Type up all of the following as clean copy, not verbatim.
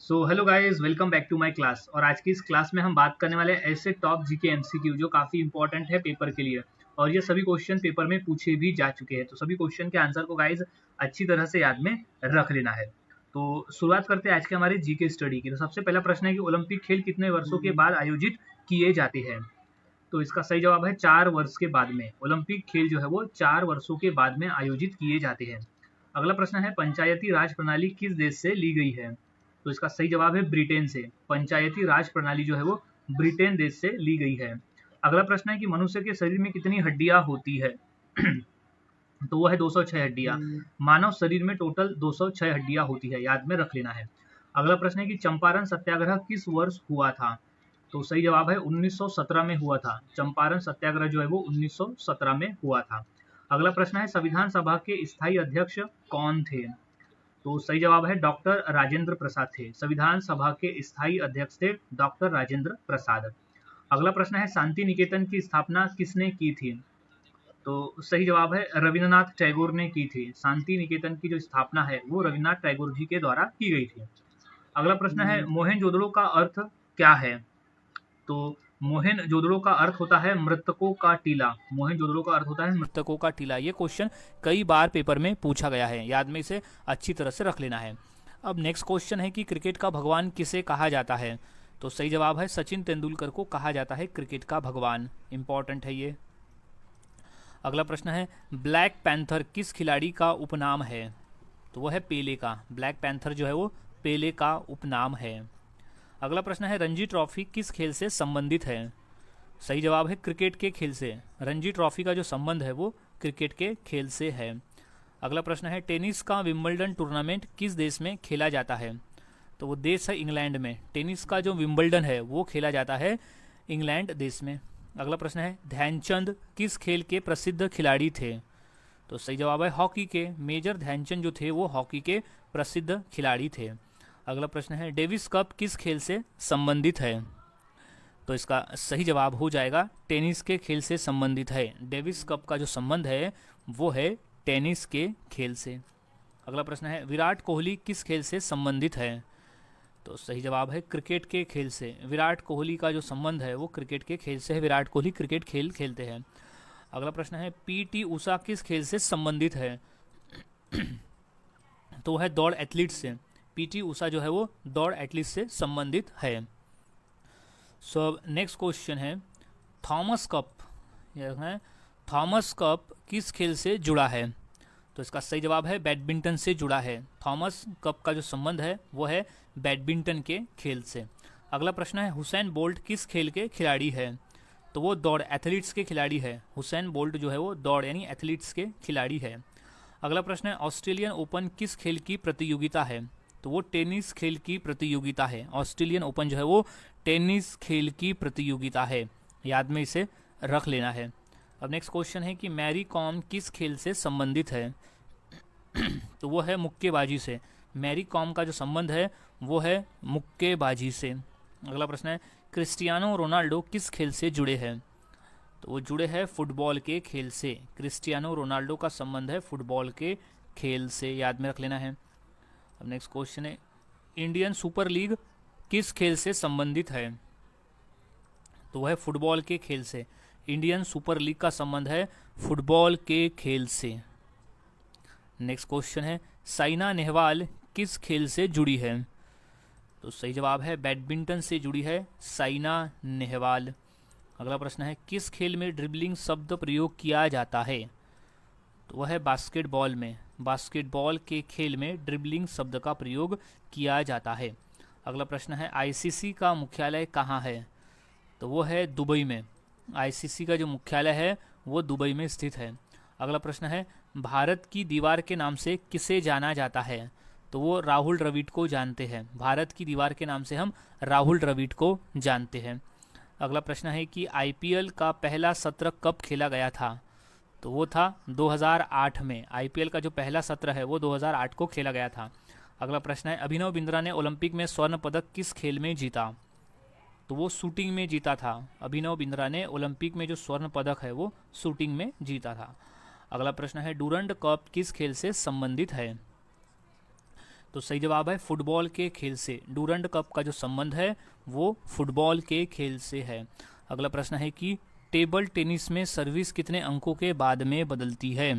So hello guys, welcome back to my class. और आज की इस क्लास में हम बात करने वाले हैं ऐसे टॉप जीके एमसीक्यू जो काफ़ी इंपॉर्टेंट है पेपर के लिए। और ये सभी क्वेश्चन पेपर में पूछे भी जा चुके हैं, तो सभी क्वेश्चन के आंसर को गाइस अच्छी तरह से याद में रख लेना है। तो शुरुआत करते हैं आज के हमारे जीके स्टडी की। तो सबसे पहला प्रश्न है कि ओलंपिक खेल कितने वर्षों के बाद आयोजित किए जाते हैं। तो इसका सही जवाब है 4 वर्ष के बाद में। ओलंपिक खेल जो है वो 4 वर्षों के बाद में आयोजित किए जाते हैं। अगला प्रश्न है पंचायती राज प्रणाली किस देश से ली गई है। तो इसका सही जवाब है ब्रिटेन से। पंचायती राज प्रणाली जो है वो ब्रिटेन देश से ली गई है। अगला प्रश्न है कि मनुष्य के शरीर में कितनी हड्डियां होती है। तो वो है 206 हड्डियां। मानव शरीर में टोटल 206 हड्डियां होती है, याद में रख लेना है। अगला प्रश्न है कि चंपारण सत्याग्रह किस वर्ष हुआ था। तो सही जवाब है 1917 में हुआ था। चंपारण सत्याग्रह जो है वो 1917 में हुआ था। अगला प्रश्न है संविधान सभा के स्थायी अध्यक्ष कौन थे। तो सही जवाब है डॉक्टर राजेंद्र प्रसाद थे। संविधान सभा के स्थायी अध्यक्ष थे डॉक्टर राजेंद्र प्रसाद। अगला प्रश्न है शांति निकेतन की स्थापना किसने की थी। तो सही जवाब है रविन्द्रनाथ टैगोर ने की थी। शांति निकेतन की जो स्थापना है वो रविन्द्रनाथ टैगोर जी के द्वारा की गई थी। अगला प्रश्न है मोहनजोदड़ो का अर्थ क्या है। तो मोहनजोदड़ो का अर्थ होता है मृतकों का टीला। मोहनजोदड़ो का अर्थ होता है मृतकों का टीला। ये क्वेश्चन कई बार पेपर में पूछा गया है, याद में इसे अच्छी तरह से रख लेना है। अब नेक्स्ट क्वेश्चन है कि क्रिकेट का भगवान किसे कहा जाता है। तो सही जवाब है सचिन तेंदुलकर को कहा जाता है क्रिकेट का भगवान। इंपॉर्टेंट है ये। अगला प्रश्न है ब्लैक पैंथर किस खिलाड़ी का उपनाम है। तो वो है पेले का। ब्लैक पैंथर जो है वो पेले का उपनाम है। अगला प्रश्न है रणजी ट्रॉफी किस खेल से संबंधित है। सही जवाब है क्रिकेट के खेल से। रणजी ट्रॉफी का जो संबंध है वो क्रिकेट के खेल से है। अगला प्रश्न है टेनिस का विंबलडन टूर्नामेंट किस देश में खेला जाता है। तो वो देश है इंग्लैंड में। टेनिस का जो विंबलडन है वो खेला जाता है इंग्लैंड देश में। अगला प्रश्न है ध्यानचंद किस खेल के प्रसिद्ध खिलाड़ी थे। तो सही जवाब है हॉकी के। मेजर ध्यानचंद जो थे वो हॉकी के प्रसिद्ध खिलाड़ी थे। अगला प्रश्न है डेविस कप किस खेल से संबंधित है। तो इसका सही जवाब हो जाएगा टेनिस के खेल से संबंधित है। डेविस कप का जो संबंध है वो है टेनिस के खेल से। अगला प्रश्न है विराट कोहली किस खेल से संबंधित है। तो सही जवाब है क्रिकेट के खेल से। विराट कोहली का जो संबंध है वो क्रिकेट के खेल से है। विराट कोहली क्रिकेट खेल खेलते हैं। अगला प्रश्न है पीटी उषा किस खेल से संबंधित है। तो है दौड़ एथलीट से। पीटी उषा जो है वो दौड़ एथलीट से संबंधित है। सो अब नेक्स्ट क्वेश्चन है थॉमस कप। यह है थॉमस कप किस खेल से जुड़ा है। तो इसका सही जवाब है बैडमिंटन से जुड़ा है। थॉमस कप का जो संबंध है वो है बैडमिंटन के खेल से। अगला प्रश्न है हुसैन बोल्ट किस खेल के खिलाड़ी है। तो वो दौड़ एथलीट्स के खिलाड़ी है। हुसैन बोल्ट जो है वो दौड़ यानी एथलीट्स के खिलाड़ी है। अगला प्रश्न है ऑस्ट्रेलियन ओपन किस खेल की प्रतियोगिता है। तो वो टेनिस खेल की प्रतियोगिता है। ऑस्ट्रेलियन ओपन जो है वो टेनिस खेल की प्रतियोगिता है, याद में इसे रख लेना है। अब नेक्स्ट क्वेश्चन है कि मैरी कॉम किस खेल से संबंधित है। तो वो है मुक्केबाजी से। मैरी कॉम का जो संबंध है वो है मुक्केबाजी से। अगला प्रश्न है क्रिस्टियानो रोनाल्डो किस खेल से जुड़े हैं। तो वो जुड़े हैं फुटबॉल के खेल से। क्रिस्टियानो रोनाल्डो का संबंध है फुटबॉल के खेल से, याद में रख लेना है। अब नेक्स्ट क्वेश्चन है इंडियन सुपर लीग किस खेल से संबंधित है। तो वह है फुटबॉल के खेल से। इंडियन सुपर लीग का संबंध है फुटबॉल के खेल से। नेक्स्ट क्वेश्चन है साइना नेहवाल किस खेल से जुड़ी है। तो सही जवाब है बैडमिंटन से जुड़ी है साइना नेहवाल। अगला प्रश्न है किस खेल में ड्रिबलिंग शब्द प्रयोग किया जाता है। तो वह है बास्केटबॉल में। बास्केटबॉल के खेल में ड्रिबलिंग शब्द का प्रयोग किया जाता है। अगला प्रश्न है आईसीसी का मुख्यालय कहाँ है। तो वो है दुबई में। आईसीसी का जो मुख्यालय है वो दुबई में स्थित है। अगला प्रश्न है भारत की दीवार के नाम से किसे जाना जाता है। तो वो राहुल द्रविड़ को जानते हैं। भारत की दीवार के नाम से हम राहुल द्रविड़ को जानते हैं। अगला प्रश्न है कि आईपीएल का पहला सत्र कब खेला गया था। तो वो था 2008 में। आईपीएल का जो पहला सत्र है वो 2008 को खेला गया था। अगला प्रश्न है अभिनव बिंद्रा ने ओलंपिक में स्वर्ण पदक किस खेल में जीता। तो वो शूटिंग में जीता था। अभिनव बिंद्रा ने ओलंपिक में जो स्वर्ण पदक है वो शूटिंग में जीता था। अगला प्रश्न है डूरंड कप किस खेल से संबंधित है। तो सही जवाब है फुटबॉल के खेल से। डूरंड कप का जो संबंध है वो फुटबॉल के खेल से है। अगला प्रश्न है कि टेबल टेनिस में सर्विस कितने अंकों के बाद में बदलती है?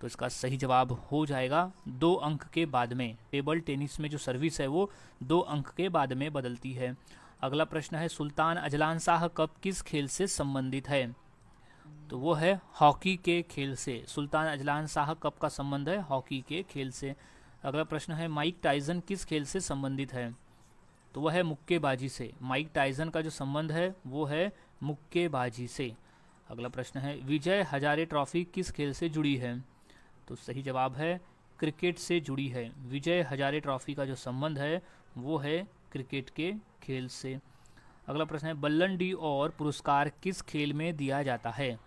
तो इसका सही जवाब हो जाएगा 2 अंक के बाद में। टेबल टेनिस में जो सर्विस है वो 2 अंक के बाद में बदलती है। अगला प्रश्न है सुल्तान अजलान शाह कप किस खेल से संबंधित है? तो वो है हॉकी के खेल से। सुल्तान अजलान शाह कप का संबंध है हॉकी के खेल से। अगला प्रश्न है माइक टाइसन किस खेल से संबंधित है? तो वह है मुक्केबाजी से। माइक टाइसन का जो संबंध है वो है मुक्केबाजी से। अगला प्रश्न है विजय हजारे ट्रॉफी किस खेल से जुड़ी है? तो सही जवाब है क्रिकेट से जुड़ी है। विजय हजारे ट्रॉफी का जो संबंध है वो है क्रिकेट के खेल से। अगला प्रश्न है बल्लन डी और पुरस्कार किस खेल में दिया जाता है?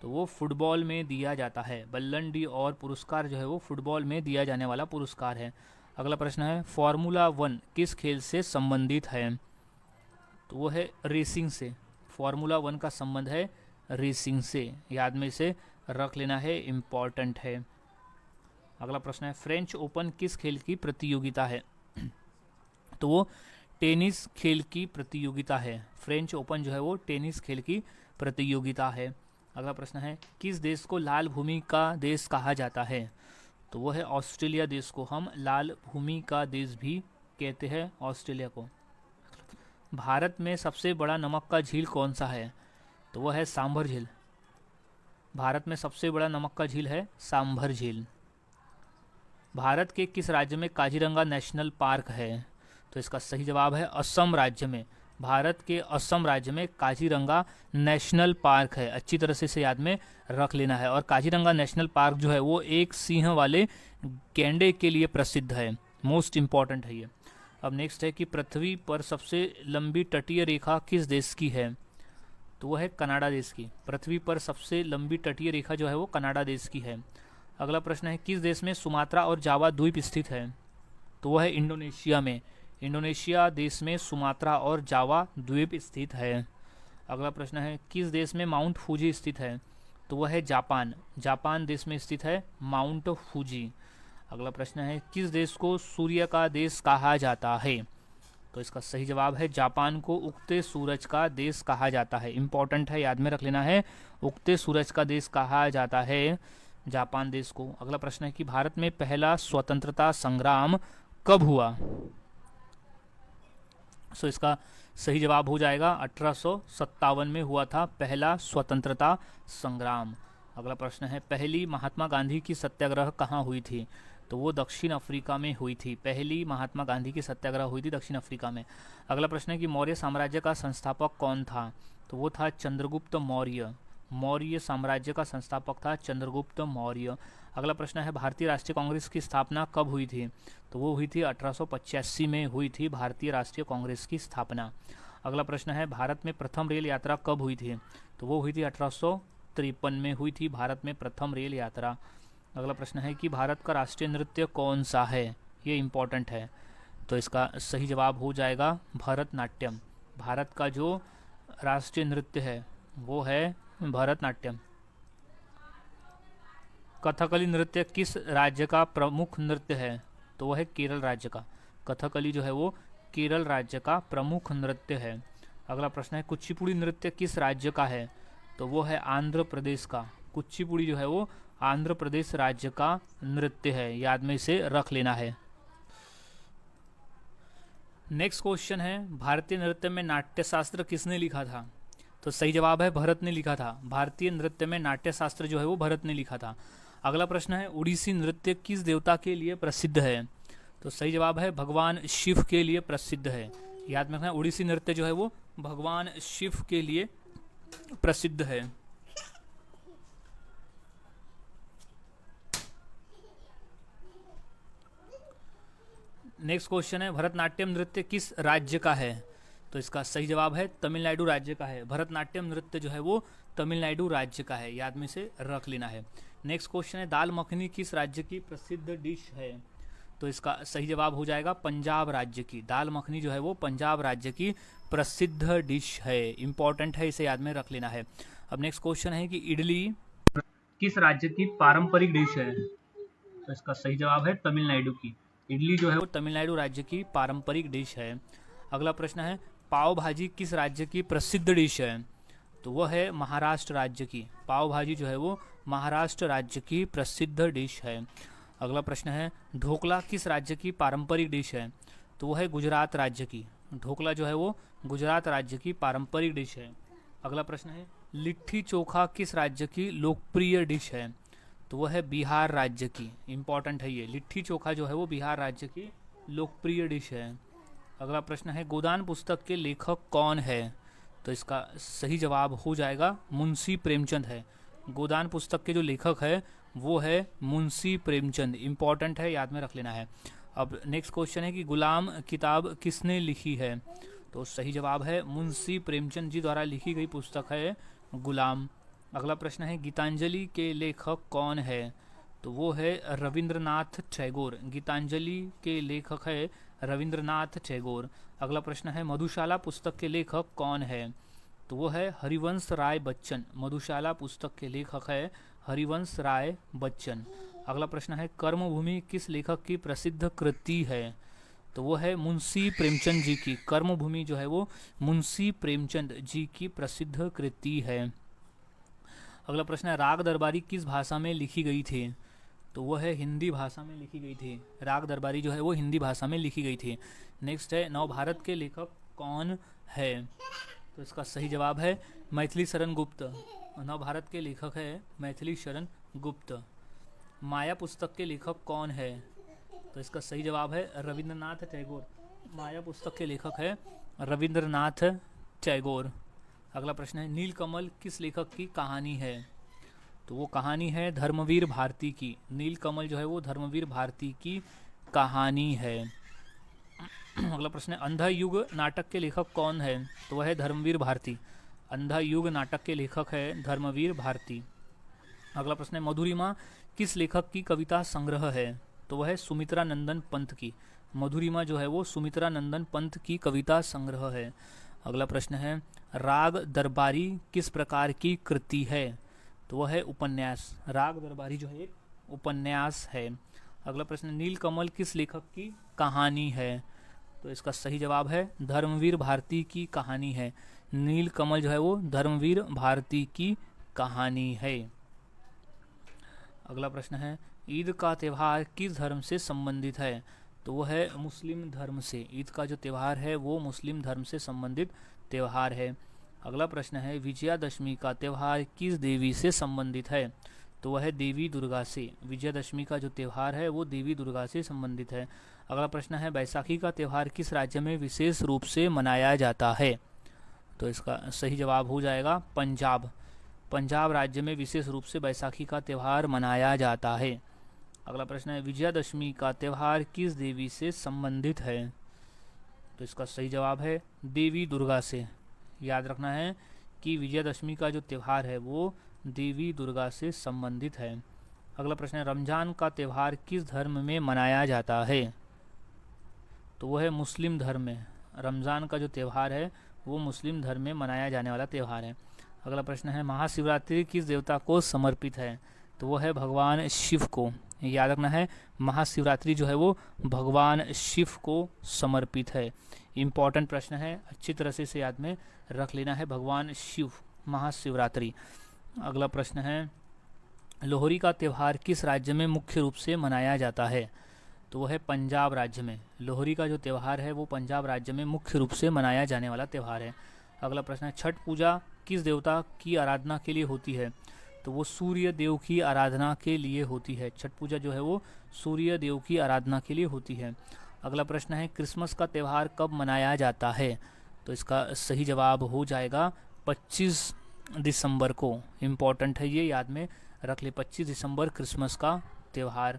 तो वो फुटबॉल में दिया जाता है। बल्लन डी और पुरस्कार जो है वो फुटबॉल में दिया जाने वाला पुरस्कार है। अगला प्रश्न है फार्मूला 1 किस खेल से संबंधित है? तो वो है रेसिंग से। फार्मूला 1 का संबंध है रेसिंग से। याद में इसे रख लेना है, इम्पॉर्टेंट है। अगला प्रश्न है फ्रेंच ओपन किस खेल की प्रतियोगिता है? तो वो टेनिस खेल की प्रतियोगिता है। फ्रेंच ओपन जो है वो टेनिस खेल की प्रतियोगिता है। अगला प्रश्न है किस देश को लाल भूमि का देश कहा जाता है? तो वो है ऑस्ट्रेलिया देश को हम लाल भूमि का देश भी कहते हैं, ऑस्ट्रेलिया को। भारत में सबसे बड़ा नमक का झील कौन सा है? तो वो है सांभर झील। भारत में सबसे बड़ा नमक का झील है सांभर झील। भारत के किस राज्य में काजीरंगा नेशनल पार्क है? तो इसका सही जवाब है असम राज्य में। भारत के असम राज्य में काजीरंगा नेशनल पार्क है। अच्छी तरह से इसे याद में रख लेना है। और काजीरंगा नेशनल पार्क जो है वो एक सिंह वाले गैंडे के लिए प्रसिद्ध है। मोस्ट इम्पॉर्टेंट है ये। अब नेक्स्ट है कि पृथ्वी पर सबसे लंबी तटीय रेखा किस देश की है? तो वो है कनाडा देश की। पृथ्वी पर सबसे लंबी तटीय रेखा जो है वो कनाडा देश की है। अगला प्रश्न है किस देश में सुमात्रा और जावा द्वीप स्थित है? तो वह है इंडोनेशिया में। इंडोनेशिया देश में सुमात्रा और जावा द्वीप स्थित है। अगला प्रश्न है किस देश में माउंट फूजी स्थित है? तो वह है जापान। जापान देश में स्थित है माउंट फूजी। अगला प्रश्न है किस देश को सूर्य का देश कहा जाता है? तो इसका सही जवाब है जापान को उगते सूरज का देश कहा जाता है। इंपॉर्टेंट है, याद में रख लेना है। उगते सूरज का देश कहा जाता है जापान देश को। अगला प्रश्न है कि भारत में पहला स्वतंत्रता संग्राम कब हुआ? सो इसका सही जवाब हो जाएगा 1857 में हुआ था पहला स्वतंत्रता संग्राम। अगला प्रश्न है पहली महात्मा गांधी की सत्याग्रह कहाँ हुई थी? तो वो दक्षिण अफ्रीका में हुई थी। पहली महात्मा गांधी की सत्याग्रह हुई थी दक्षिण अफ्रीका में। अगला प्रश्न है कि मौर्य साम्राज्य का संस्थापक कौन था? तो वो था चंद्रगुप्त मौर्य। मौर्य साम्राज्य का संस्थापक था चंद्रगुप्त मौर्य। अगला प्रश्न है भारतीय राष्ट्रीय कांग्रेस की स्थापना कब हुई थी? तो वो हुई थी 1885 में हुई थी भारतीय राष्ट्रीय कांग्रेस की स्थापना। अगला प्रश्न है भारत में प्रथम रेल यात्रा कब हुई थी? तो वो हुई थी 1853 में हुई थी भारत में प्रथम रेल यात्रा। अगला प्रश्न है कि भारत का राष्ट्रीय नृत्य कौन सा है? ये इम्पोर्टेंट है। तो इसका सही जवाब हो जाएगा भरतनाट्यम। भारत का जो राष्ट्रीय नृत्य है वो है भरतनाट्यम। कथकली नृत्य किस राज्य का प्रमुख नृत्य है? तो वह है केरल राज्य का। कथकली जो है वो केरल राज्य का प्रमुख नृत्य है। अगला प्रश्न है कुचिपुड़ी नृत्य किस राज्य का है? तो वो है आंध्र प्रदेश का। कुचिपुड़ी जो है वो आंध्र प्रदेश राज्य का नृत्य है। याद में इसे रख लेना है। नेक्स्ट क्वेश्चन है भारतीय नृत्य में नाट्यशास्त्र किसने लिखा था? तो सही जवाब है भरत ने लिखा था। भारतीय नृत्य में नाट्यशास्त्र जो है वो भरत ने लिखा था। अगला प्रश्न है उड़ीसी नृत्य किस देवता के लिए प्रसिद्ध है? तो सही जवाब है भगवान शिव के लिए प्रसिद्ध है। याद में रखना उड़ीसी नृत्य जो है वो भगवान शिव के लिए प्रसिद्ध है। नेक्स्ट क्वेश्चन है भरतनाट्यम नृत्य किस राज्य का है? तो इसका सही जवाब है तमिलनाडु राज्य का है। भरतनाट्यम नृत्य जो है वो तमिलनाडु राज्य का है। याद में से रख लेना है। नेक्स्ट क्वेश्चन है दाल मखनी किस राज्य की प्रसिद्ध डिश है? तो इसका सही जवाब हो जाएगा पंजाब राज्य की। दाल मखनी जो है वो पंजाब राज्य की प्रसिद्ध डिश है। इंपॉर्टेंट है, इसे याद में रख लेना है। अब नेक्स्ट क्वेश्चन है कि इडली किस राज्य की पारंपरिक डिश है? तो इसका सही जवाब है तमिलनाडु की। इडली जो है वो तमिलनाडु राज्य की पारंपरिक डिश है। अगला प्रश्न है पाव भाजी किस राज्य की प्रसिद्ध डिश है? तो वो है महाराष्ट्र राज्य की। पाव भाजी जो है वो महाराष्ट्र राज्य की प्रसिद्ध डिश है। अगला प्रश्न है ढोकला किस राज्य की पारंपरिक डिश है? तो वो है गुजरात राज्य की। ढोकला जो है वो गुजरात राज्य की पारंपरिक डिश है। अगला प्रश्न है लिट्टी चोखा किस राज्य की लोकप्रिय डिश है? तो वो है बिहार राज्य की। इंपॉर्टेंट है ये, लिट्टी चोखा जो है वो बिहार राज्य की लोकप्रिय डिश है। अगला प्रश्न है गोदान पुस्तक के लेखक कौन है? तो इसका सही जवाब हो जाएगा मुंशी प्रेमचंद है। गोदान पुस्तक के जो लेखक है वो है मुंशी प्रेमचंद। इंपॉर्टेंट है, याद में रख लेना है। अब नेक्स्ट क्वेश्चन है कि गुलाम किताब किसने लिखी है? तो सही जवाब है मुंशी प्रेमचंद जी द्वारा लिखी गई पुस्तक है गुलाम। अगला प्रश्न है गीतांजलि के लेखक कौन है? तो वो है रविंद्रनाथ टैगोर। गीतांजलि के लेखक है रविंद्रनाथ टैगोर। अगला प्रश्न है मधुशाला पुस्तक के लेखक कौन है? तो वो है हरिवंश राय बच्चन। मधुशाला पुस्तक के लेखक है हरिवंश राय बच्चन। अगला प्रश्न है कर्मभूमि किस लेखक की प्रसिद्ध कृति है? तो वो है मुंशी प्रेमचंद जी की। कर्मभूमि जो है वो मुंशी प्रेमचंद जी की प्रसिद्ध कृति है। अगला प्रश्न है राग दरबारी किस भाषा में लिखी गई थी? तो वो है हिंदी भाषा में लिखी गई थी। राग दरबारी जो है वो हिंदी भाषा में लिखी गई थी। नेक्स्ट है नवभारत के लेखक कौन है? तो इसका सही जवाब है मैथिली शरण गुप्त। नवभारत के लेखक है मैथिली शरण गुप्त। माया पुस्तक के लेखक कौन है? तो इसका सही जवाब है रविंद्रनाथ टैगोर। माया पुस्तक के लेखक है रविंद्रनाथ टैगोर। अगला प्रश्न है नीलकमल किस लेखक की कहानी है? तो वो कहानी है धर्मवीर भारती की। नीलकमल जो है वो धर्मवीर भारती की कहानी है। अगला प्रश्न है अंधा युग नाटक के लेखक कौन है? तो वह है धर्मवीर भारती। अंधा युग नाटक के लेखक है धर्मवीर भारती। अगला प्रश्न है मधुरिमा किस लेखक की कविता संग्रह है? तो वह है सुमित्रा नंदन पंत की। मधुरिमा जो है वो सुमित्रा नंदन पंत की कविता संग्रह है। अगला प्रश्न है राग दरबारी किस प्रकार की कृति है? तो वह है उपन्यास। राग दरबारी जो है एक उपन्यास है। अगला प्रश्न नीलकमल किस लेखक की कहानी है? तो इसका सही जवाब है धर्मवीर भारती की कहानी है। नीलकमल जो है वो धर्मवीर भारती की कहानी है। अगला प्रश्न है ईद का त्यौहार किस धर्म से संबंधित है? तो वो है मुस्लिम धर्म से। ईद का जो त्यौहार है वो मुस्लिम धर्म से संबंधित त्यौहार है। अगला प्रश्न है विजयादशमी का त्यौहार किस देवी से संबंधित है? तो वह है देवी दुर्गा से। विजयादशमी का जो त्यौहार है वो देवी दुर्गा से संबंधित है। अगला प्रश्न है बैसाखी का त्यौहार किस राज्य में विशेष रूप से मनाया जाता है? तो इसका सही जवाब हो जाएगा पंजाब। पंजाब राज्य में विशेष रूप से बैसाखी का त्यौहार मनाया जाता है। अगला प्रश्न है विजयादशमी का त्यौहार किस देवी से संबंधित है? तो इसका सही जवाब है देवी दुर्गा से। याद रखना है कि विजयादशमी का जो त्यौहार है वो देवी दुर्गा से संबंधित है। अगला प्रश्न है रमजान का त्यौहार किस धर्म में मनाया जाता है? तो वो है मुस्लिम धर्म में। रमज़ान का जो त्यौहार है वो मुस्लिम धर्म में मनाया जाने वाला त्यौहार है। अगला प्रश्न है महाशिवरात्रि किस देवता को समर्पित है? तो वो है भगवान शिव को। याद रखना है महाशिवरात्रि जो है वो भगवान शिव को समर्पित है। इम्पॉर्टेंट प्रश्न है, अच्छी तरह से इसे याद में रख लेना है। भगवान शिव, महाशिवरात्रि। अगला प्रश्न है लोहरी का त्यौहार किस राज्य में मुख्य रूप से मनाया जाता है? तो वो है पंजाब राज्य में। लोहरी का जो त्यौहार है वो पंजाब राज्य में मुख्य रूप से मनाया जाने वाला त्यौहार है। अगला प्रश्न है छठ पूजा किस देवता की आराधना के लिए होती है? तो वो सूर्य देव की आराधना के लिए होती है। छठ पूजा जो है वो सूर्य देव की आराधना के लिए होती है। अगला प्रश्न है क्रिसमस का त्यौहार कब मनाया जाता है? तो इसका सही जवाब हो जाएगा 25 दिसंबर को। इम्पॉर्टेंट है ये, याद में रख ले, 25 दिसंबर क्रिसमस का त्यौहार।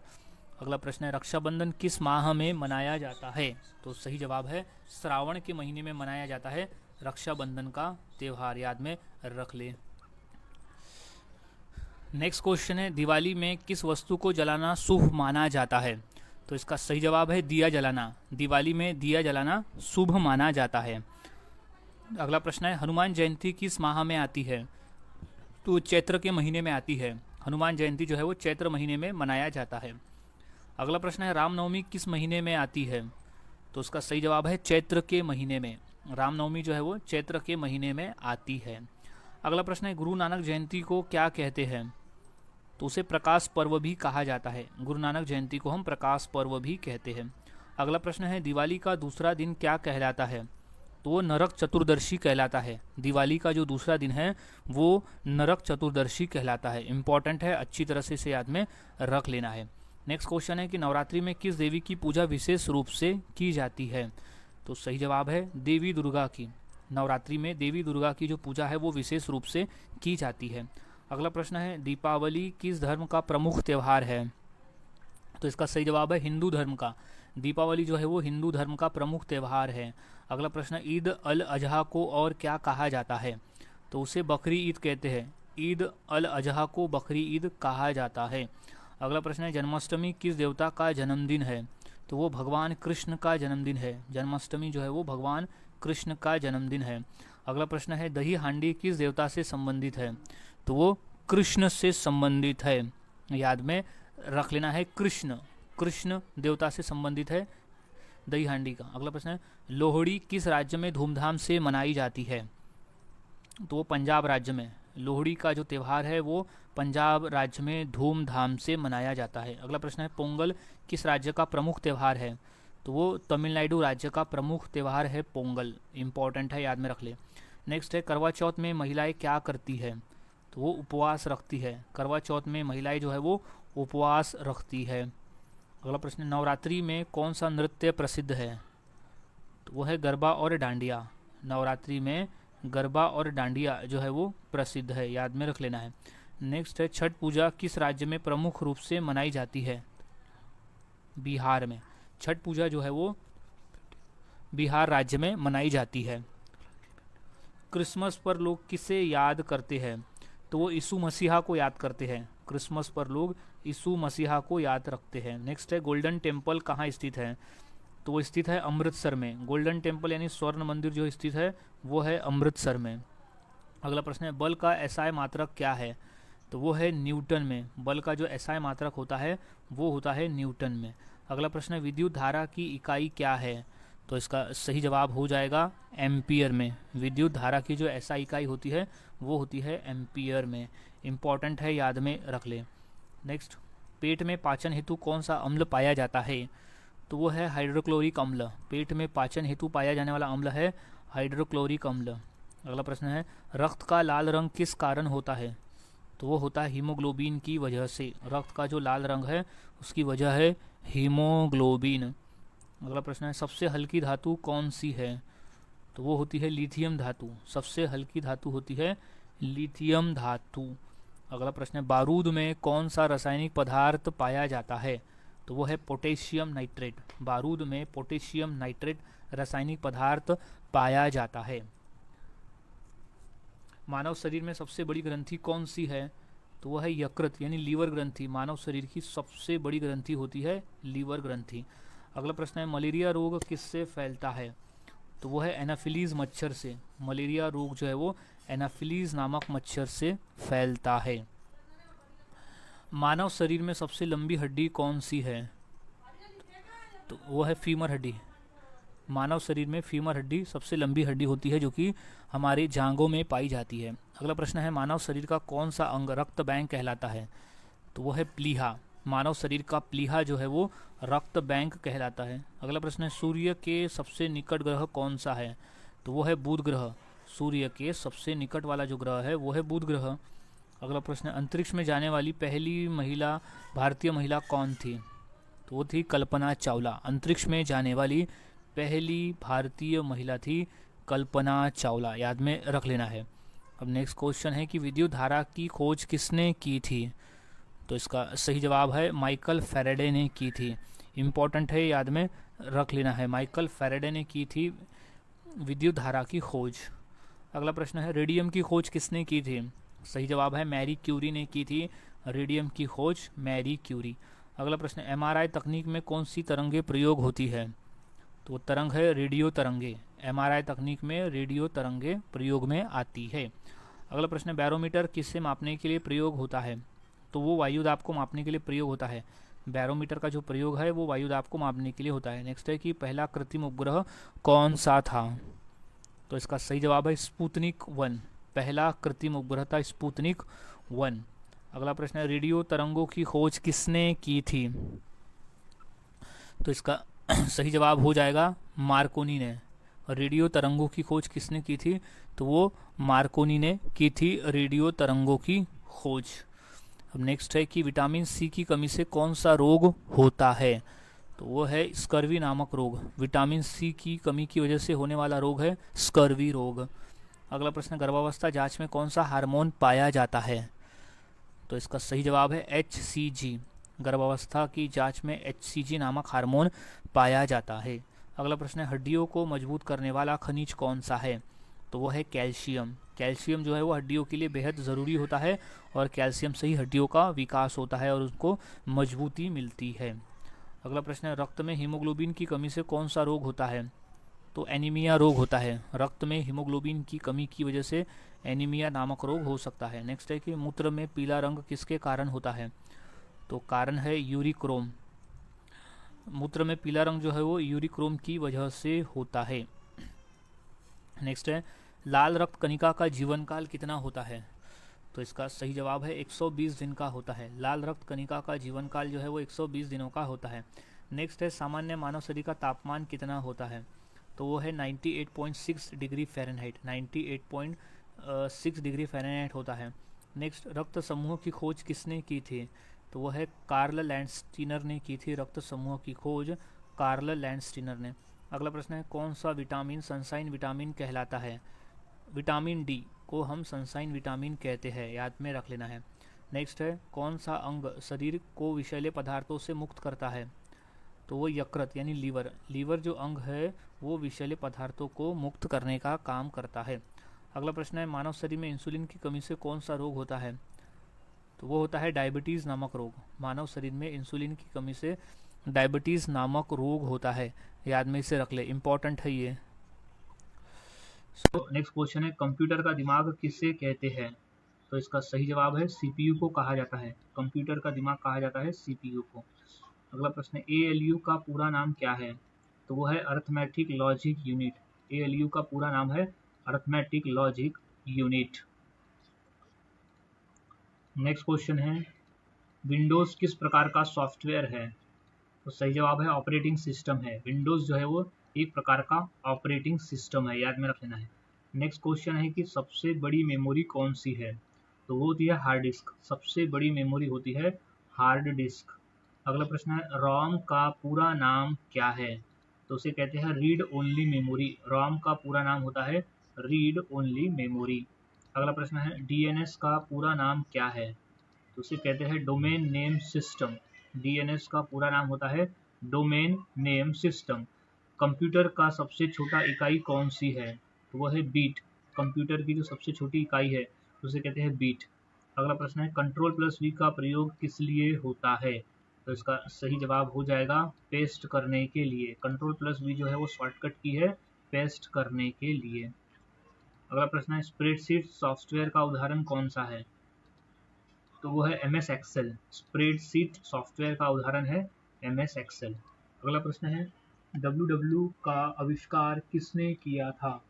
अगला प्रश्न है रक्षाबंधन किस माह में मनाया जाता है? तो सही जवाब है श्रावण के महीने में मनाया जाता है रक्षाबंधन का त्यौहार। याद में रख ले। नेक्स्ट क्वेश्चन है दिवाली में किस वस्तु को जलाना शुभ माना जाता है? तो इसका सही जवाब है दिया जलाना। दिवाली में दिया जलाना शुभ माना जाता है। अगला प्रश्न है हनुमान जयंती किस माह में आती है? तो चैत्र के महीने में आती है। हनुमान जयंती जो है वो चैत्र महीने में मनाया जाता है। अगला प्रश्न है रामनवमी किस महीने में आती है? तो उसका सही जवाब है चैत्र के महीने में। रामनवमी जो है वो चैत्र के महीने में आती है। अगला प्रश्न है गुरु नानक जयंती को क्या कहते हैं? तो उसे प्रकाश पर्व भी कहा जाता है। गुरु नानक जयंती को हम प्रकाश पर्व भी कहते हैं। अगला प्रश्न है दिवाली का दूसरा दिन क्या कहलाता है? तो वो नरक चतुर्दशी कहलाता है। दिवाली का जो दूसरा दिन है वो नरक चतुर्दशी कहलाता है। इंपॉर्टेंट है, अच्छी तरह से इसे याद में रख लेना है। नेक्स्ट क्वेश्चन है कि नवरात्रि में किस देवी की पूजा विशेष रूप से की जाती है? तो सही जवाब है देवी दुर्गा की। नवरात्रि में देवी दुर्गा की जो पूजा है वो विशेष रूप से की जाती है। अगला प्रश्न है दीपावली किस धर्म का प्रमुख त्यौहार है? तो इसका सही जवाब है हिंदू धर्म का। दीपावली जो है वो हिंदू धर्म का प्रमुख त्यौहार है। अगला प्रश्न ईद अल अजहा को और क्या कहा जाता है? तो उसे बकरी ईद कहते हैं। ईद अल अजहा को बकरी ईद कहा जाता है। अगला प्रश्न है जन्माष्टमी किस देवता का जन्मदिन है? तो वो भगवान कृष्ण का जन्मदिन है। जन्माष्टमी जो है वो भगवान कृष्ण का जन्मदिन है। अगला प्रश्न है दही हांडी किस देवता से संबंधित है? तो वो कृष्ण से संबंधित है। याद में रख लेना है कृष्ण। कृष्ण देवता से संबंधित है दही हांडी का। अगला प्रश्न है लोहड़ी किस राज्य में धूमधाम से मनाई जाती है? तो वो पंजाब राज्य में। लोहड़ी का जो त्यौहार है वो पंजाब राज्य में धूमधाम से मनाया जाता है। अगला प्रश्न है पोंगल किस राज्य का प्रमुख त्यौहार है? तो वो तमिलनाडु राज्य का प्रमुख त्यौहार है पोंगल। इंपॉर्टेंट है, याद में रख ले। नेक्स्ट है करवा चौथ में महिलाएं क्या करती है? तो वो उपवास रखती है। करवा चौथ में महिलाएं जो है वो उपवास रखती है। अगला प्रश्न नवरात्रि में कौन सा नृत्य प्रसिद्ध है? तो वो है गरबा और डांडिया। नवरात्रि में गरबा और डांडिया जो है वो प्रसिद्ध है, याद में रख लेना है। नेक्स्ट है छठ पूजा किस राज्य में प्रमुख रूप से मनाई जाती है? बिहार में। छठ पूजा जो है वो बिहार राज्य में मनाई जाती है। क्रिसमस पर लोग किसे याद करते हैं? तो वो यीशु मसीहा को याद करते हैं। क्रिसमस पर लोग यीशु मसीहा को याद रखते हैं। नेक्स्ट है गोल्डन टेम्पल कहाँ स्थित है? तो वो स्थित है अमृतसर में। गोल्डन टेम्पल यानी स्वर्ण मंदिर जो स्थित है वो है अमृतसर में। अगला प्रश्न है बल का एसआई मात्रक क्या है? तो वो है न्यूटन में। बल का जो एसआई मात्रक होता है वो होता है न्यूटन में। अगला प्रश्न है विद्युत धारा की इकाई क्या है? तो इसका सही जवाब हो जाएगा एम्पियर में। विद्युत धारा की जो एसआई इकाई होती है वो होती है एम्पियर में। इंपॉर्टेंट है, याद में रख ले। नेक्स्ट पेट में पाचन हेतु कौन सा अम्ल पाया जाता है? तो वो है हाइड्रोक्लोरिक अम्ल। पेट में पाचन हेतु पाया जाने वाला अम्ल है हाइड्रोक्लोरिक अम्ल। अगला प्रश्न है रक्त का लाल रंग किस कारण होता है? तो वो होता है हीमोग्लोबिन की वजह से। रक्त का जो लाल रंग है उसकी वजह है हीमोग्लोबिन। अगला प्रश्न है सबसे हल्की धातु कौन सी है? तो वो होती है लिथियम धातु। सबसे हल्की धातु होती है लिथियम धातु। अगला प्रश्न है बारूद में कौन सा रासायनिक पदार्थ पाया जाता है? तो वो है पोटेशियम नाइट्रेट। बारूद में पोटेशियम नाइट्रेट रासायनिक पदार्थ पाया जाता है। मानव शरीर में सबसे बड़ी ग्रंथि कौन सी है? तो वह है यकृत यानी लीवर ग्रंथि। मानव शरीर की सबसे बड़ी ग्रंथि होती है लीवर ग्रंथि। अगला प्रश्न है मलेरिया रोग किससे फैलता है? तो वो है एनाफिलीज मच्छर से। मलेरिया रोग जो है वो एनाफिलीज नामक मच्छर से फैलता है। मानव शरीर में सबसे लंबी हड्डी कौन सी है? तो वो है फीमर हड्डी। मानव शरीर में फीमर हड्डी सबसे लंबी हड्डी होती है जो कि हमारे जांघों में पाई जाती है। अगला प्रश्न है मानव शरीर का कौन सा अंग रक्त बैंक कहलाता है? तो वो है प्लीहा। मानव शरीर का प्लीहा जो है वो रक्त बैंक कहलाता है। अगला प्रश्न है सूर्य के सबसे निकट ग्रह कौन सा है? तो वो है बुध ग्रह। सूर्य के सबसे निकट वाला जो ग्रह है वो है बुध ग्रह। अगला प्रश्न है अंतरिक्ष में जाने वाली पहली महिला भारतीय महिला कौन थी? तो वो थी कल्पना चावला। अंतरिक्ष में जाने वाली पहली भारतीय महिला थी कल्पना चावला, याद में रख लेना है। अब नेक्स्ट क्वेश्चन है कि विद्युत धारा की खोज किसने की थी? तो इसका सही जवाब है माइकल फैराडे ने की थी। इम्पॉर्टेंट है, याद में रख लेना है। माइकल फैराडे ने की थी विद्युत धारा की खोज। अगला प्रश्न है रेडियम की खोज किसने की थी? सही जवाब है मैरी क्यूरी ने की थी रेडियम की खोज, मैरी क्यूरी। अगला प्रश्न एमआरआई तकनीक में कौन सी तरंगे प्रयोग होती है? तो तरंग है रेडियो तरंगे। एमआरआई तकनीक में रेडियो तरंगे प्रयोग में आती है। अगला प्रश्न बैरोमीटर किससे मापने के लिए प्रयोग होता है? तो वो वायु दाब को मापने के लिए प्रयोग होता है। बैरोमीटर का जो प्रयोग है वो वायुदाब को मापने के लिए होता है। नेक्स्ट है कि पहला कृत्रिम उपग्रह कौन सा था? तो इसका सही जवाब है स्पुतनिक 1। पहला कृत्रिम उपग्रह था स्पुतनिक 1। अगला प्रश्न है रेडियो तरंगों की खोज किसने की थी? तो इसका सही जवाब हो जाएगा मार्कोनी ने। रेडियो तरंगों की खोज किसने की थी? तो वो मार्कोनी ने की थी रेडियो तरंगों की खोज। अब नेक्स्ट है कि विटामिन सी की कमी से कौन सा रोग होता है? तो वो है स्कर्वी नामक रोग। विटामिन सी की कमी की वजह से होने वाला रोग है स्कर्वी रोग। अगला प्रश्न, गर्भावस्था जांच में कौन सा हार्मोन पाया जाता है? तो इसका सही जवाब है HCG। गर्भावस्था की जांच में HCG नामक हार्मोन पाया जाता है। अगला प्रश्न है हड्डियों को मजबूत करने वाला खनिज कौन सा है? तो वो है कैल्शियम। कैल्शियम जो है वो हड्डियों के लिए बेहद ज़रूरी होता है और कैल्शियम से ही हड्डियों का विकास होता है और उसको मजबूती मिलती है। अगला प्रश्न है रक्त में हीमोग्लोबिन की कमी से कौन सा रोग होता है? तो एनीमिया रोग होता है। रक्त में हीमोग्लोबिन की कमी की वजह से एनीमिया नामक रोग हो सकता है। नेक्स्ट है कि मूत्र में पीला रंग किसके कारण होता है? तो कारण है यूरिक्रोम। मूत्र में पीला रंग जो है वो यूरिक्रोम की वजह से होता है। नेक्स्ट है लाल रक्त कणिका का जीवन काल कितना होता है? तो इसका सही जवाब है 120 दिन का होता है। लाल रक्त कणिका का जीवन काल जो है वो 120 दिनों का होता है। नेक्स्ट है सामान्य मानव शरीर का तापमान कितना होता है? तो वो है 98.6 डिग्री फ़ारेनहाइट। 98.6 डिग्री फ़ारेनहाइट होता है। नेक्स्ट, रक्त समूह की खोज किसने की थी? तो वो है कार्ल लैंडस्टीनर ने की थी रक्त समूह की खोज, कार्ल लैंडस्टीनर ने। अगला प्रश्न है कौन सा विटामिन सनसाइन विटामिन कहलाता है? विटामिन डी को हम सनसाइन विटामिन कहते हैं, याद में रख लेना है। नेक्स्ट है कौन सा अंग शरीर को विषैले पदार्थों से मुक्त करता है? तो वो यकृत यानी लीवर। लीवर जो अंग है वो विषैले पदार्थों को मुक्त करने का काम करता है। अगला प्रश्न है मानव शरीर में इंसुलिन की कमी से कौन सा रोग होता है? तो वो होता है डायबिटीज़ नामक रोग। मानव शरीर में इंसुलिन की कमी से डायबिटीज़ नामक रोग होता है, याद में इसे रख ले, इंपॉर्टेंट है ये। नेक्स्ट क्वेश्चन है कंप्यूटर का दिमाग किसे कहते हैं? तो इसका सही जवाब है CPU को कहा जाता है। कंप्यूटर का दिमाग कहा जाता है CPU को। अगला प्रश्न है ALU का पूरा नाम क्या है? तो वो है अर्थमेटिक लॉजिक यूनिट। ALU का पूरा नाम है arithmetic logic unit. Next question है विंडोज़ किस प्रकार का सॉफ्टवेयर है? तो सही जवाब है ऑपरेटिंग सिस्टम है। विंडोज़ जो है वो एक प्रकार का ऑपरेटिंग सिस्टम है, याद में रख लेना है। नेक्स्ट क्वेश्चन है कि सबसे बड़ी मेमोरी कौन सी है? तो वो होती है हार्ड डिस्क। सबसे बड़ी मेमोरी होती है हार्ड डिस्क। अगला प्रश्न है रॉम का पूरा नाम क्या है? तो उसे कहते हैं रीड ओनली मेमोरी। रॉम का पूरा नाम होता है रीड ओनली मेमोरी। अगला प्रश्न है DNS का पूरा नाम क्या है? तो उसे कहते हैं डोमेन नेम सिस्टम। DNS का पूरा नाम होता है डोमेन नेम सिस्टम। कंप्यूटर का सबसे छोटा इकाई कौन सी है? तो वह है बीट। कंप्यूटर की जो सबसे छोटी इकाई है उसे कहते हैं बीट। अगला प्रश्न है Ctrl+V का प्रयोग किस लिए होता है? तो इसका सही जवाब हो जाएगा पेस्ट करने के लिए। Ctrl+V जो है वो शॉर्टकट की है पेस्ट करने के लिए। अगला प्रश्न है स्प्रेडशीट सॉफ्टवेयर का उदाहरण कौन सा है? तो वो है MS एक्सेल। स्प्रेडशीट सॉफ्टवेयर का उदाहरण है MS एक्सेल। अगला प्रश्न है WW का आविष्कार किसने किया था?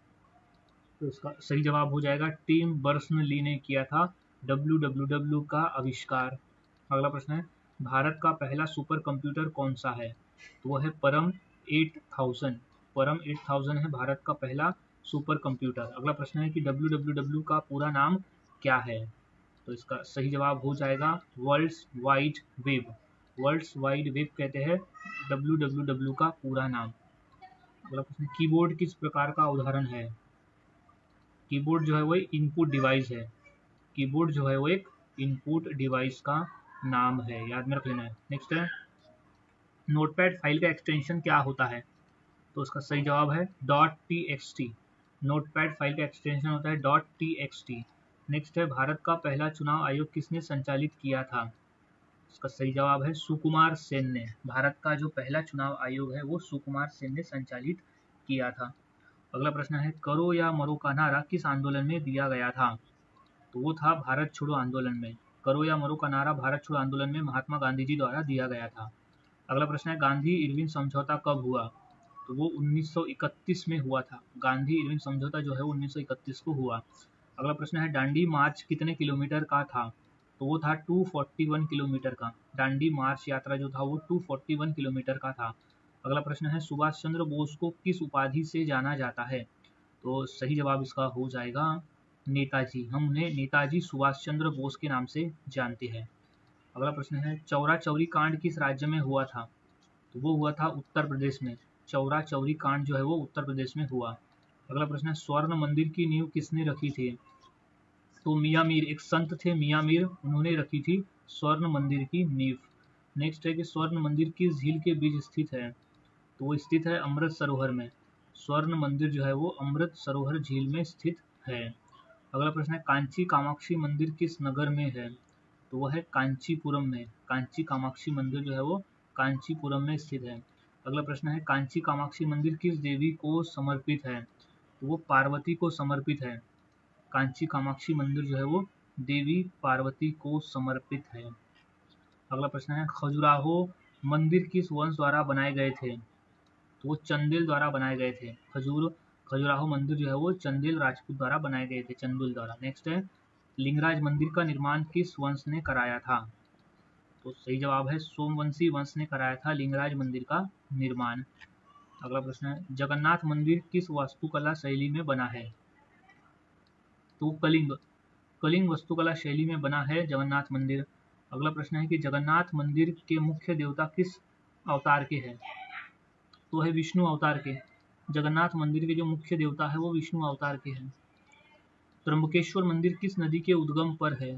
तो इसका सही जवाब हो जाएगा टिम बर्नर्स-ली ने किया था WWW का आविष्कार। अगला प्रश्न है भारत का पहला सुपर कंप्यूटर कौन सा है? तो वो है परम 8000। परम 8000 है भारत का पहला सुपर कंप्यूटर। अगला प्रश्न है कि WWW का पूरा नाम क्या है? तो इसका सही जवाब हो जाएगा worlds wide web. Worlds wide web कहते हैं WWW का पूरा नाम। अगला प्रश्न कीबोर्ड किस प्रकार का उदाहरण है? कीबोर्ड जो है वो इनपुट डिवाइस है। कीबोर्ड जो है वो एक इनपुट डिवाइस का नाम है, याद में रख लेना है। नेक्स्ट है नोटपैड फाइल का एक्सटेंशन क्या होता है? तो उसका सही जवाब है .txt। नोटपैड फाइल का एक्सटेंशन होता है .txt। नेक्स्ट है भारत का पहला चुनाव आयोग किसने संचालित किया था? इसका सही जवाब है सुकुमार सेन ने। भारत का जो पहला चुनाव आयोग है वो सुकुमार सेन ने संचालित किया था। अगला प्रश्न है करो या मरो का नारा किस आंदोलन में दिया गया था? तो वो था भारत छोड़ो आंदोलन में। करो या मरो का नारा भारत छोड़ो आंदोलन में महात्मा गांधी जी द्वारा दिया गया था। अगला प्रश्न है गांधी इरविन समझौता कब हुआ? तो वो 1931 में हुआ था। गांधी इरविन समझौता जो है वो 1931 को हुआ। अगला प्रश्न है दांडी मार्च कितने किलोमीटर का था? तो वो था 241 किलोमीटर का। दांडी मार्च यात्रा जो था वो 241 किलोमीटर का था। अगला प्रश्न है सुभाष चंद्र बोस को किस उपाधि से जाना जाता है? तो सही जवाब इसका हो जाएगा नेताजी। हम उन्हें नेताजी सुभाष चंद्र बोस के नाम से जानते हैं। अगला प्रश्न है चौरा चौरी कांड किस राज्य में हुआ था? तो वो हुआ था उत्तर प्रदेश में। चौरा चौरी कांड जो है वो उत्तर प्रदेश में हुआ। अगला प्रश्न है स्वर्ण मंदिर की नींव किसने रखी थी? तो मियाँ मीर, एक संत थे मियाँ मीर, उन्होंने रखी थी स्वर्ण मंदिर की नींव। नेक्स्ट है कि स्वर्ण मंदिर किस झील के बीच स्थित है? तो वो स्थित है अमृत सरोवर में। स्वर्ण मंदिर जो है वो अमृत सरोवर झील में स्थित है। अगला प्रश्न है कांची कामाक्षी मंदिर किस नगर में है? तो वह है कांचीपुरम में। कांची कामाक्षी मंदिर जो है वो कांचीपुरम में स्थित है। अगला प्रश्न है कांची कामाक्षी मंदिर किस देवी को समर्पित है? तो वो पार्वती को समर्पित है। कांची कामाक्षी मंदिर जो है वो देवी पार्वती को समर्पित है। अगला प्रश्न है खजुराहो मंदिर किस वंश द्वारा बनाए गए थे? तो वो चंदेल द्वारा बनाए गए थे। खजुराहो मंदिर जो है वो चंदेल राजपूत द्वारा बनाए गए थे, चंदेल द्वारा। नेक्स्ट है लिंगराज मंदिर का निर्माण किस वंश ने कराया था? तो सही जवाब है सोमवंशी वंश ने कराया था लिंगराज मंदिर का निर्माण। अगला प्रश्न है जगन्नाथ मंदिर किस वास्तुकला शैली में बना है? तो कलिंग वास्तुकला शैली में बना है जगन्नाथ मंदिर। अगला प्रश्न है कि जगन्नाथ मंदिर के मुख्य देवता किस अवतार के हैं? तो है विष्णु अवतार के। जगन्नाथ मंदिर के जो मुख्य देवता है वो विष्णु अवतार के हैं। त्र्यंबकेश्वर मंदिर किस नदी के उद्गम पर है?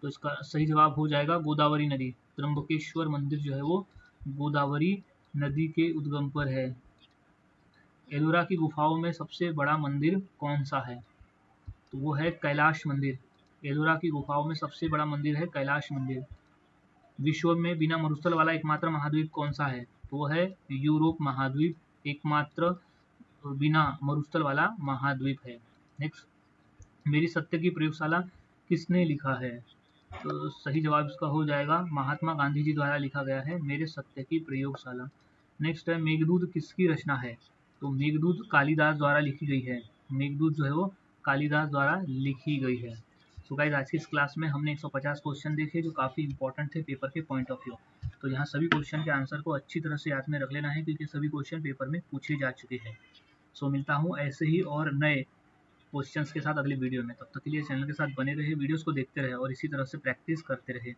तो इसका सही जवाब हो जाएगा गोदावरी नदी। त्र्यंबकेश्वर मंदिर जो है वो गोदावरी नदी के उद्गम पर है। एलोरा की गुफाओं में सबसे बड़ा मंदिर कौन सा है? तो वो है कैलाश मंदिर। एलोरा की गुफाओं में सबसे बड़ा मंदिर है कैलाश मंदिर। विश्व में बिना मरुस्थल वाला एकमात्र महाद्वीप कौन सा है? तो वो है यूरोप महाद्वीप, एकमात्र बिना मरुस्थल वाला महाद्वीप है। नेक्स्ट मेरी सत्य की प्रयोगशाला किसने लिखा है? तो सही जवाब इसका हो जाएगा महात्मा गांधी जी द्वारा लिखा गया है मेरे सत्य की प्रयोगशाला। नेक्स्ट है मेघदूत किसकी रचना है? तो मेघदूत कालिदास द्वारा लिखी गई है। मेघदूत जो है वो कालिदास द्वारा लिखी गई है। तो गाइस आज की इस क्लास में हमने 150 क्वेश्चन देखे जो काफ़ी इंपॉर्टेंट थे पेपर के पॉइंट ऑफ व्यू। तो यहाँ सभी क्वेश्चन के आंसर को अच्छी तरह से याद में रख लेना है क्योंकि सभी क्वेश्चन पेपर में पूछे जा चुके हैं। सो मिलता हूँ ऐसे ही और नए क्वेश्चंस के साथ अगले वीडियो में। तब तक के लिए चैनल के साथ बने रहे, वीडियोस को देखते रहे और इसी तरह से प्रैक्टिस करते रहे।